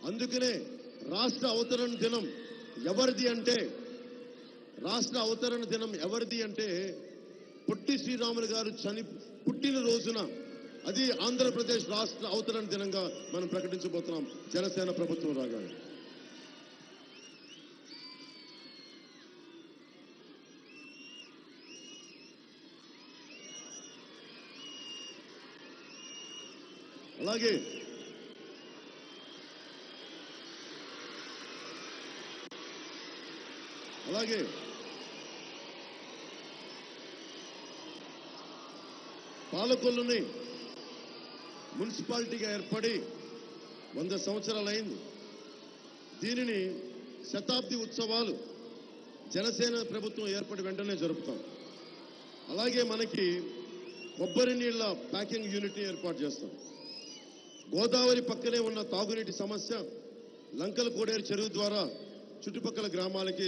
అందుకనే రాష్ట్ర అవతరణ దినం ఎవరిది అంటే పొట్టి శ్రీరాములు గారు పుట్టిన రోజున అది ఆంధ్రప్రదేశ్ రాష్ట్ర అవతరణ దినంగా మనం ప్రకటించబోతున్నాం జనసేన ప్రభుత్వం రాగానే. అలాగే పాలకొల్లుని మున్సిపాలిటీగా ఏర్పడి 100 సంవత్సరాలైంది. దీనిని శతాబ్ది ఉత్సవాలు జనసేన ప్రభుత్వం ఏర్పడి వెంటనే జరుపుతాం. అలాగే మనకి కొబ్బరి నీళ్ల ప్యాకింగ్ యూనిట్ని ఏర్పాటు చేస్తాం. గోదావరి పక్కనే ఉన్న తాగునీటి సమస్య లంకల కోడేరు చెరువు ద్వారా చుట్టుపక్కల గ్రామాలకి